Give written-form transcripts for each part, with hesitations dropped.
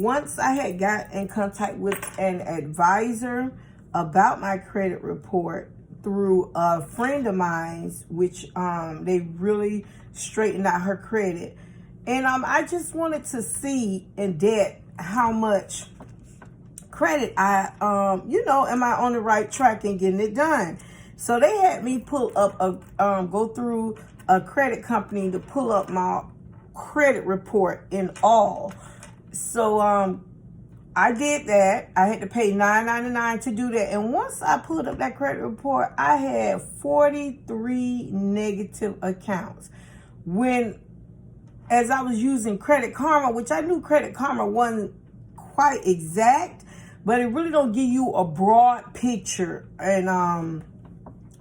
Once I had got in contact with an advisor about my credit report through a friend of mine's, which they really straightened out her credit. And I just wanted to see in depth how much credit I, am I on the right track in getting it done? So they had me pull up go through a credit company to pull up my credit report in all. So I did that. I had to pay $9.99 to do that. And once I pulled up that credit report, I had 43 negative accounts. As I was using Credit Karma, which I knew Credit Karma wasn't quite exact, but it really don't give you a broad picture. And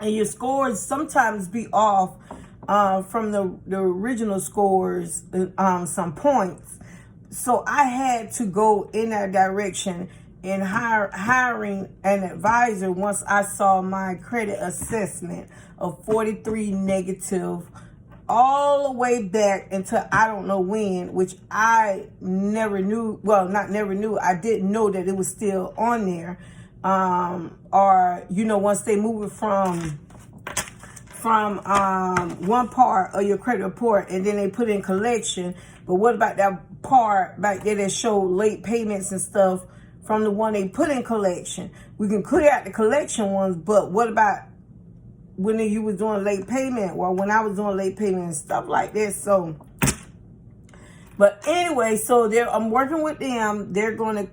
your scores sometimes be off from the original scores, some points. So I had to go in that direction in hiring an advisor once I saw my credit assessment of 43 negative all the way back until I don't know when, which I never knew. Well, not never knew. I didn't know that it was still on there. Once they move it from one part of your credit report and then they put in collection. But what about that part back there that showed late payments and stuff from the one they put in collection? We can clear out the collection ones, but what about when you was doing late payment? Well, when I was doing late payment and stuff like this. So, but anyway, so I'm working with them. They're going to,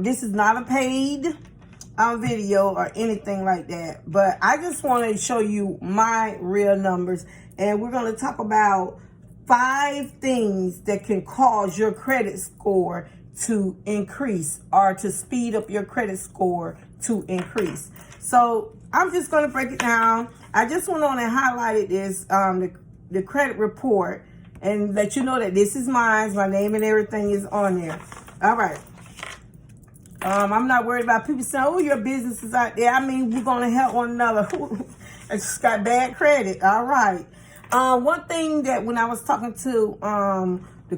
this is not a paid video or anything like that, but I just want to show you my real numbers, and we're going to talk about 5 things that can cause your credit score to increase or to speed up your credit score to increase. So I'm just going to break it down. I just went on and highlighted this, the credit report, and let you know that this is mine. My name and everything is on there. All right. I'm not worried about people saying, oh, your business is out there. I mean, we're going to help one another. I just got bad credit. All right. One thing that when I was talking to the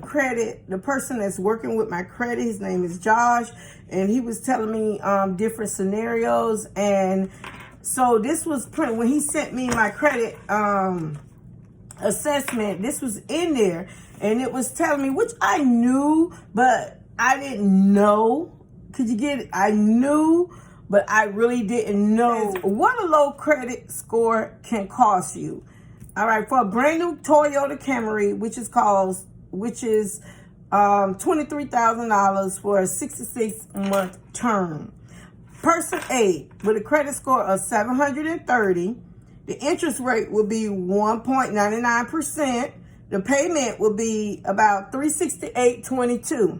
person that's working with my credit, his name is Josh, and he was telling me different scenarios. And so this was when he sent me my credit assessment, this was in there, and it was telling me, which I knew, but I didn't know. Could you get it? I knew, but I really didn't know what a low credit score can cost you. All right, for a brand new Toyota Camry, which is $23,000 for a 66-month term. Person A with a credit score of 730, the interest rate will be 1.99%. The payment will be about $368.22.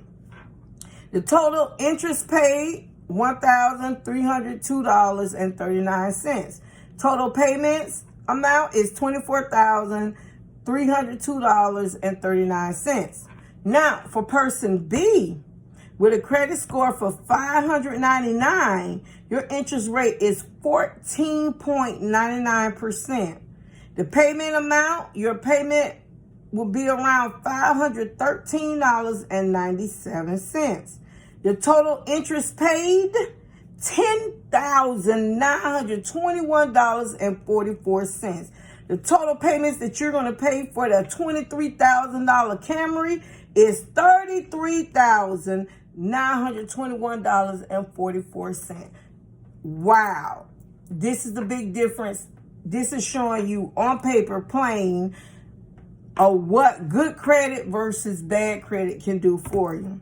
The total interest paid, $1,302.39. Total payments amount is $24,302.39. Now, for person B, with a credit score for 599, your interest rate is 14.99%. The payment amount, your payment will be around $513.97. The total interest paid, $10,921.44. The total payments that you're going to pay for the $23,000 Camry is $33,921.44. Wow. This is the big difference. This is showing you on paper, plain, what good credit versus bad credit can do for you.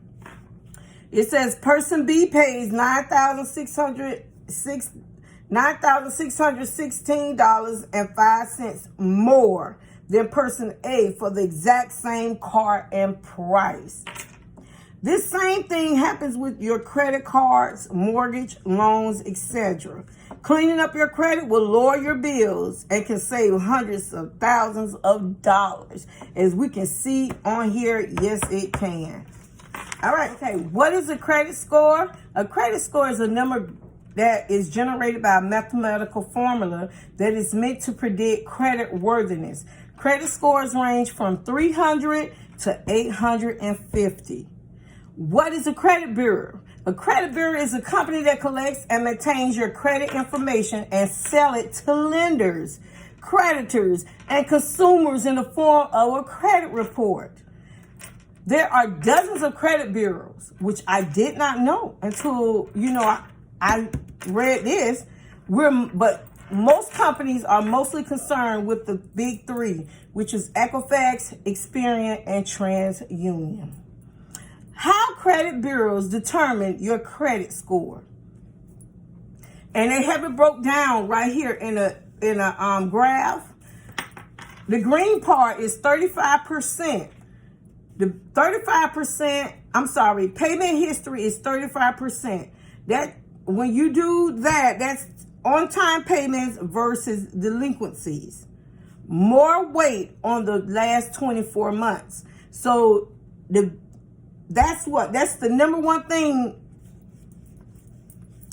It says person B pays $9,616.05 more than person A for the exact same car and price. This same thing happens with your credit cards, mortgage, loans, etc. Cleaning up your credit will lower your bills and can save hundreds of thousands of dollars. As we can see on here, yes, it can. All right, okay, what is a credit score? A credit score is a number that is generated by a mathematical formula that is meant to predict credit worthiness. Credit scores range from 300 to 850. What is a credit bureau? A credit bureau is a company that collects and maintains your credit information and sell it to lenders, creditors, and consumers in the form of a credit report. There are dozens of credit bureaus, which I did not know until, I read this. But most companies are mostly concerned with the big three, which is Equifax, Experian, and TransUnion. How credit bureaus determine your credit score. And they have it broke down right here in a graph. The green part is 35%. The 35%, payment history is 35%. That when you do that, that's on-time payments versus delinquencies. More weight on the last 24 months. So that's the number one thing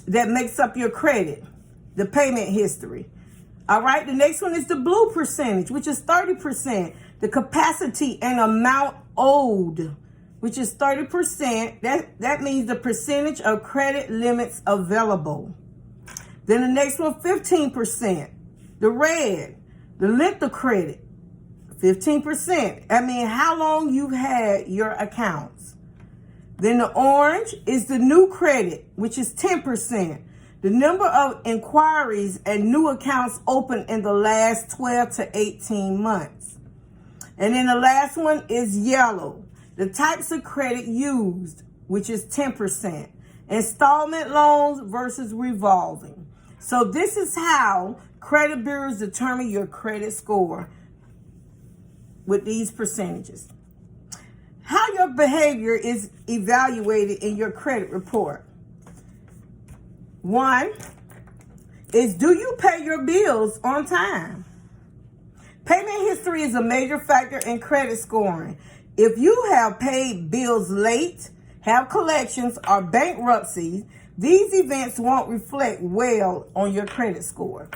that makes up your credit, the payment history. All right, the next one is the blue percentage, which is 30%. The capacity and amount owed, which is 30%. That means the percentage of credit limits available. Then the next one, 15%. The red, the length of credit, 15%. I mean, how long you've had your accounts. Then the orange is the new credit, which is 10%. The number of inquiries and new accounts opened in the last 12 to 18 months. And then the last one is yellow. The types of credit used, which is 10%. Installment loans versus revolving. So this is how credit bureaus determine your credit score with these percentages. How your behavior is evaluated in your credit report. 1 is, do you pay your bills on time? Payment history is a major factor in credit scoring. If you have paid bills late, have collections, or bankruptcies, these events won't reflect well on your credit score.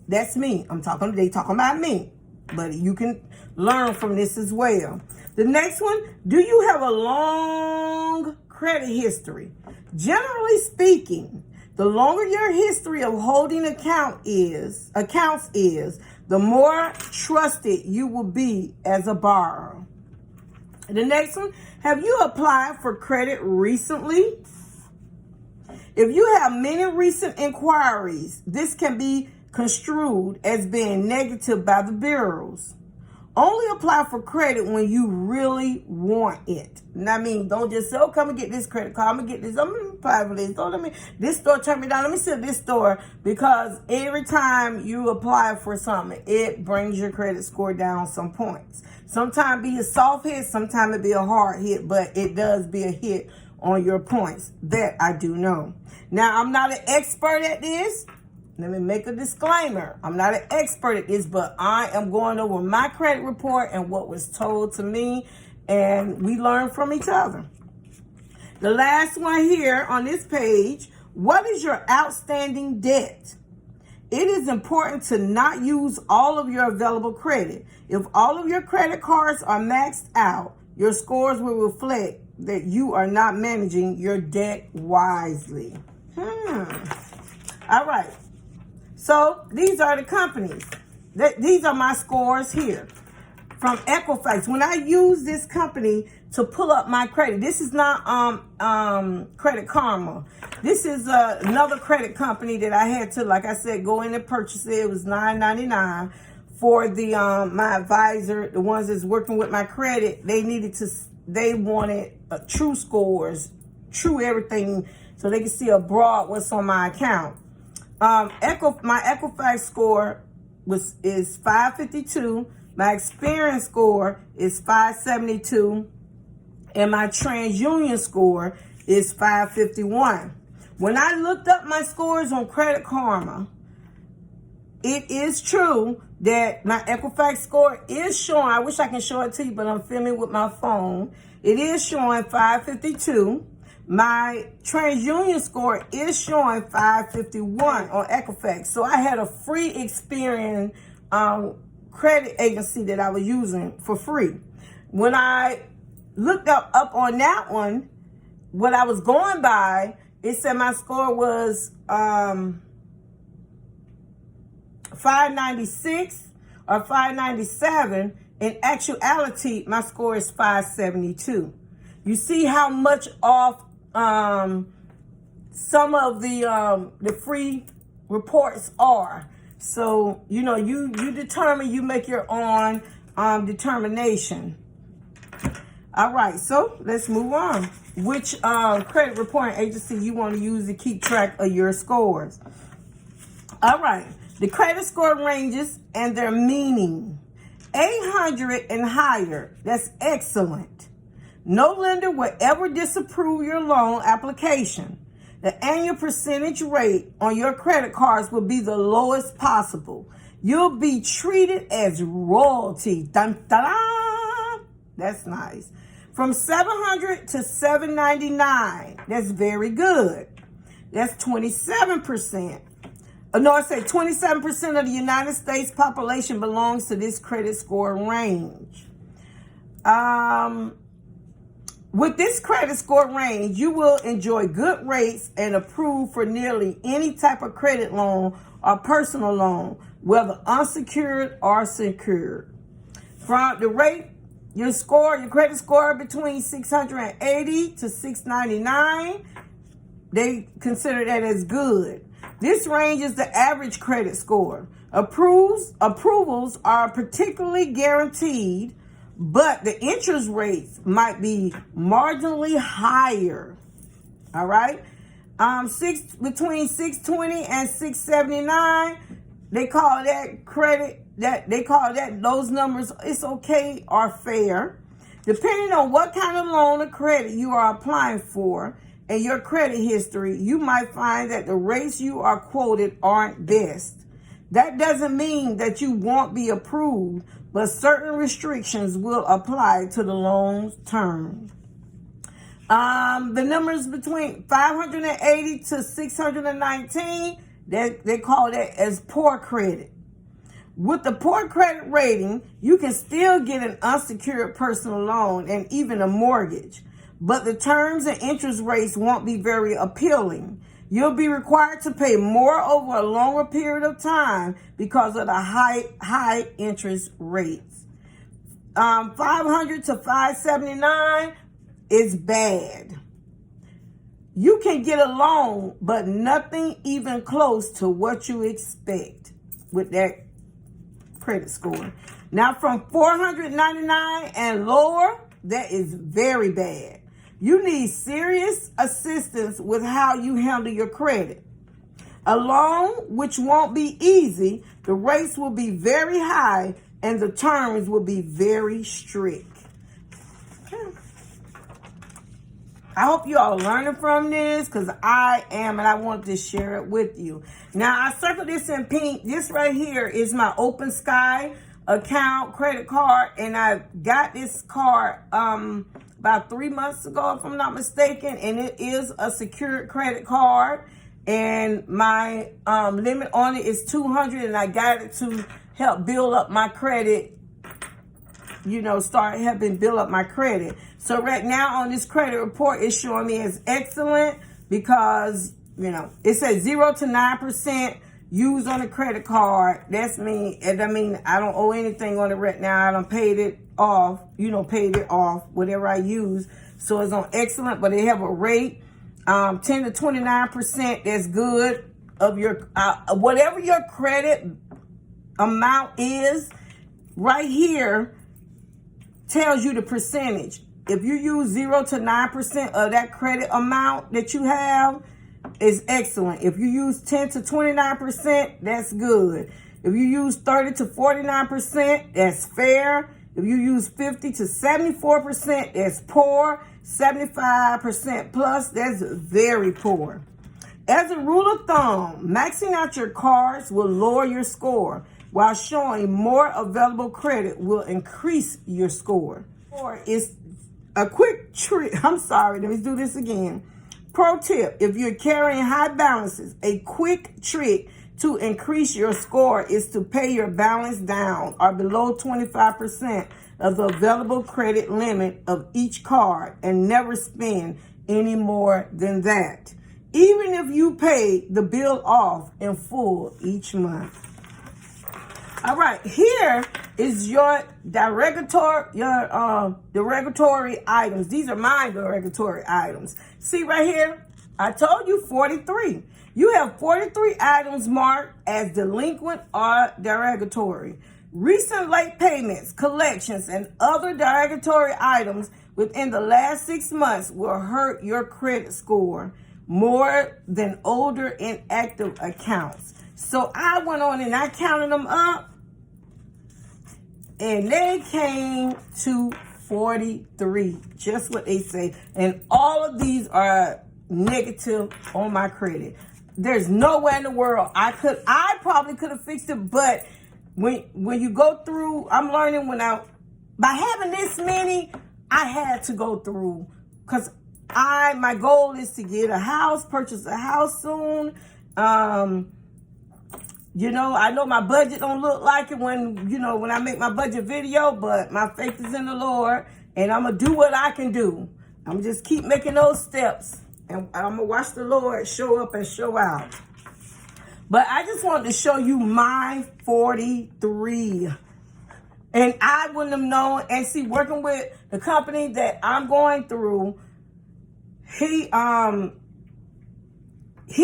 That's me. They talking about me. But you can learn from this as well. The next one, do you have a long credit history? Generally speaking, the longer your history of holding accounts is, the more trusted you will be as a borrower. The next one, have you applied for credit recently? If you have many recent inquiries, this can be construed as being negative by the bureaus. Only apply for credit when you really want it. And I mean, don't just say, come and get this credit card. I'm going to get this. I'm going to apply for this. Don't let me, this store turned me down. Let me see this store. Because every time you apply for something, it brings your credit score down some points. Sometimes it be a soft hit. Sometimes it be a hard hit. But it does be a hit on your points. That I do know. Now, I'm not an expert at this. Let me make a disclaimer. I'm not an expert at this, but I am going over my credit report and what was told to me, and we learn from each other. The last one here on this page, what is your outstanding debt? It is important to not use all of your available credit. If all of your credit cards are maxed out, your scores will reflect that you are not managing your debt wisely. All right. So these are the companies. These are my scores here from Equifax. When I use this company to pull up my credit, this is not Credit Karma. This is another credit company that I had to, like I said, go in and purchase it. It was $9.99 for the my advisor, the ones that's working with my credit. They wanted true scores, true everything, so they can see abroad what's on my account. My Equifax score is 552. My Experian score is 572. And my TransUnion score is 551. When I looked up my scores on Credit Karma, it is true that my Equifax score is showing. I wish I can show it to you, but I'm filming with my phone. It is showing 552. My TransUnion score is showing 551 on Equifax. So I had a free Experian credit agency that I was using for free. When I looked up on that one, what I was going by, it said my score was 596 or 597. In actuality, my score is 572. You see how much off some of the free reports are. So, you know, you determine, you make your own determination. All right, so let's move on. Which credit reporting agency you want to use to keep track of your scores? All right, the credit score ranges and their meaning. 800 and higher, that's excellent. No lender will ever disapprove your loan application. The annual percentage rate on your credit cards will be the lowest possible. You'll be treated as royalty. Dun, dun, dun. That's nice. From 700 to 799. That's very good. That's 27%. No, I said 27% of the United States population belongs to this credit score range. With this credit score range, you will enjoy good rates and approve for nearly any type of credit loan or personal loan, whether unsecured or secured. From the rate, your credit score between 680 to 699, they consider that as good. This range is the average credit score. Approvals are particularly guaranteed, but the interest rates might be marginally higher. All right, between 620 and 679, they call that credit. Those numbers, it's okay or fair, depending on what kind of loan or credit you are applying for and your credit history. You might find that the rates you are quoted aren't best. That doesn't mean that you won't be approved, but certain restrictions will apply to the loan's term. The numbers between 580 to 619, they call that as poor credit. With the poor credit rating, you can still get an unsecured personal loan and even a mortgage, but the terms and interest rates won't be very appealing. You'll be required to pay more over a longer period of time because of the high interest rates. 500 to 579 is bad. You can get a loan, but nothing even close to what you expect with that credit score. Now, from 499 and lower, that is very bad. You need serious assistance with how you handle your credit. A loan, which won't be easy, the rates will be very high and the terms will be very strict. I hope you all are learning from this, because I am, and I want to share it with you. Now, I circled this in pink. This right here is my Open Sky account credit card, and I got this card about 3 months ago, if I'm not mistaken, and it is a secured credit card, and my limit on it is $200, and I got it to help build up my credit, start helping build up my credit. So right now on this credit report, it's showing me as excellent because, it says 0 to 9% used on the credit card. That mean I don't owe anything on it right now. I done paid it off, whatever I use. So it's on excellent, but they have a rate, 10 to 29%. That's good of your, whatever your credit amount is right here tells you the percentage. If you use 0 to 9% of that credit amount that you have, is excellent. If you use 10 to 29%, that's good. If you use 30 to 49%, that's fair. If you use 50 to 74%, that's poor. 75% plus, that's very poor. As a rule of thumb, maxing out your cards will lower your score, while showing more available credit will increase your score. Or it's a quick trick. I'm sorry, let me do this again. Pro tip, if you're carrying high balances, a quick trick to increase your score is to pay your balance down or below 25% of the available credit limit of each card and never spend any more than that, even if you pay the bill off in full each month. All right, here is your derogatory items. These are my derogatory items. See right here? I told you 43. You have 43 items marked as delinquent or derogatory. Recent late payments, collections, and other derogatory items within the last 6 months will hurt your credit score more than older inactive accounts. So I went on and I counted them up, and they came to 43, just what they say. And all of these are negative on my credit. There's nowhere in the world I probably could have fixed it, but when you go through, I'm learning by having this many, I had to go through, because my goal is to get a house, purchase a house soon. I know my budget don't look like it when I make my budget video, but my faith is in the Lord, and I'm going to do what I can do. I'm going to just keep making those steps, and I'm going to watch the Lord show up and show out. But I just wanted to show you my 43. And I wouldn't have known, and see, working with the company that I'm going through, he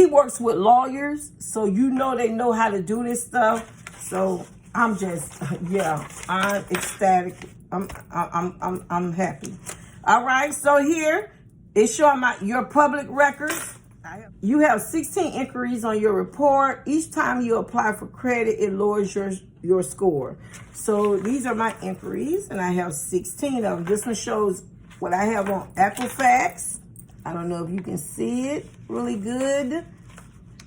works with lawyers, so they know how to do this stuff. So I'm just, I'm ecstatic. I'm happy. All right, so here it's showing your public records. You have 16 inquiries on your report. Each time you apply for credit, it lowers your score. So these are my inquiries, and I have 16 of them. This one shows what I have on Equifax. I don't know if you can see it really good.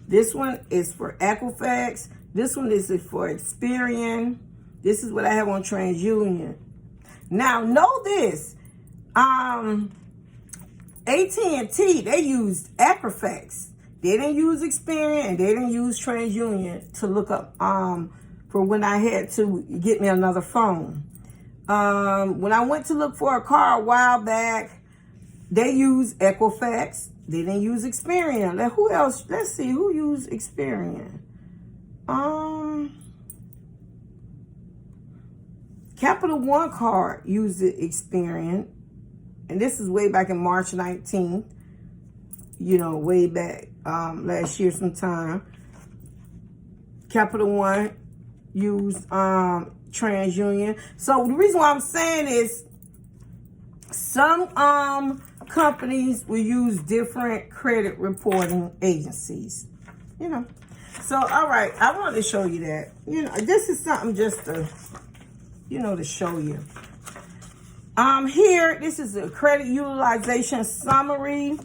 This one is for Equifax. This one is for Experian. This is what I have on TransUnion. Now, know this. AT&T, they used Equifax. They didn't use Experian, and they didn't use TransUnion to look up for when I had to get me another phone. When I went to look for a car a while back, they used Equifax. They didn't use Experian. Now, who else? Let's see, who used Experian? Capital One card used Experian. And this is way back in March 19th. Way back last year sometime. Capital One used TransUnion. So the reason why I'm saying is some companies will use different credit reporting agencies. So all right, I wanted to show you that. This is something just to to show you. Here, this is a credit utilization summary.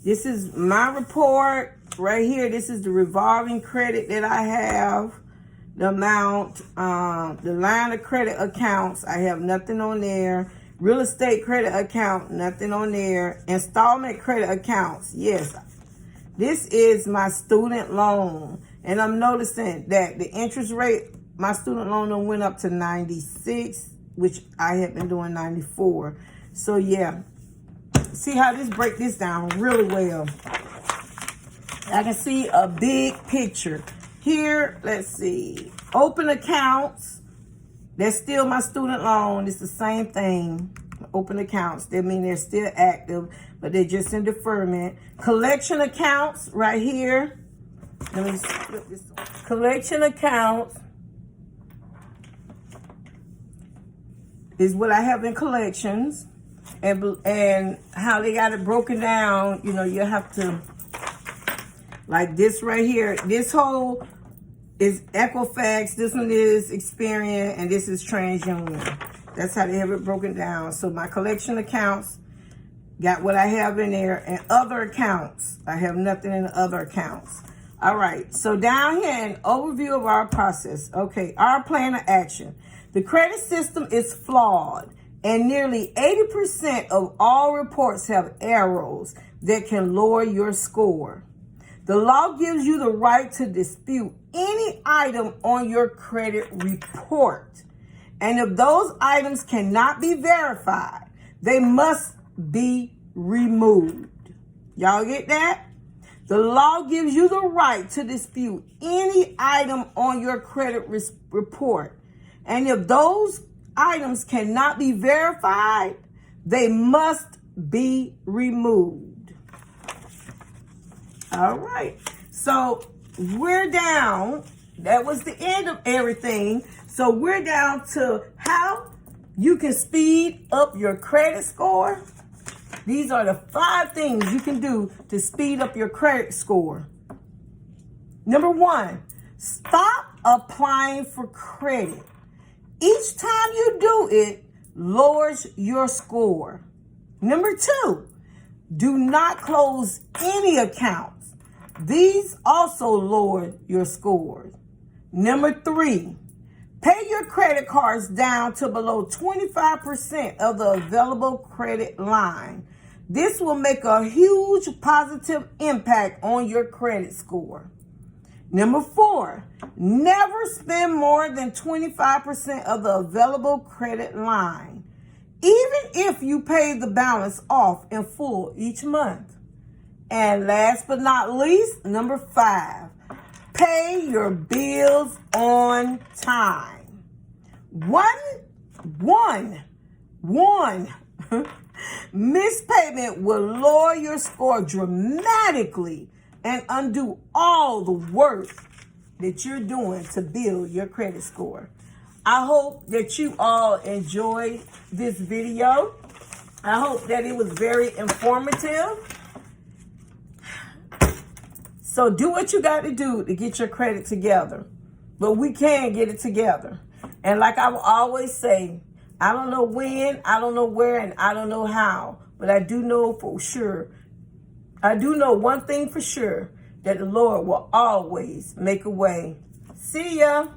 This is my report right here. This is the revolving credit that I have. The amount, the line of credit accounts, I have nothing on there. Real estate credit account, nothing on there. Installment credit accounts, yes. This is my student loan. And I'm noticing that the interest rate, my student loan went up to 96, which I have been doing 94. So yeah, see how this break this down really well. I can see a big picture. Here, let's see, open accounts. That's still my student loan. It's the same thing. Open accounts, that mean they're still active, but they're just in deferment. Collection accounts right here. Let me flip this one. Collection accounts is what I have in collections, and how they got it broken down. You have to, like this right here. This whole is Equifax. This one is Experian, and this is TransUnion. That's how they have it broken down. So my collection accounts got what I have in there, and other accounts, I have nothing in the other accounts. All right, so down here, an overview of our process. Okay, our plan of action. The credit system is flawed, and nearly 80% of all reports have errors that can lower your score. The law gives you the right to dispute any item on your credit report. And if those items cannot be verified, they must be removed. Y'all get that? The law gives you the right to dispute any item on your credit report. And if those items cannot be verified, they must be removed. All right. So we're down. That was the end of everything. So we're down to how you can speed up your credit score. These are the 5 things you can do to speed up your credit score. Number 1, stop applying for credit. Each time you do it, lowers your score. Number 2, do not close any accounts. These also lower your scores. Number 3, pay your credit cards down to below 25% of the available credit line. This will make a huge positive impact on your credit score. Number 4, never spend more than 25% of the available credit line, even if you pay the balance off in full each month. And last but not least, number 5, pay your bills on time. One missed payment will lower your score dramatically and undo all the work that you're doing to build your credit score. I hope that you all enjoyed this video. I hope that it was very informative. So do what you got to do to get your credit together. But we can get it together. And like I will always say, I don't know when, I don't know where, and I don't know how. But I do know for sure. I do know one thing for sure, that the Lord will always make a way. See ya.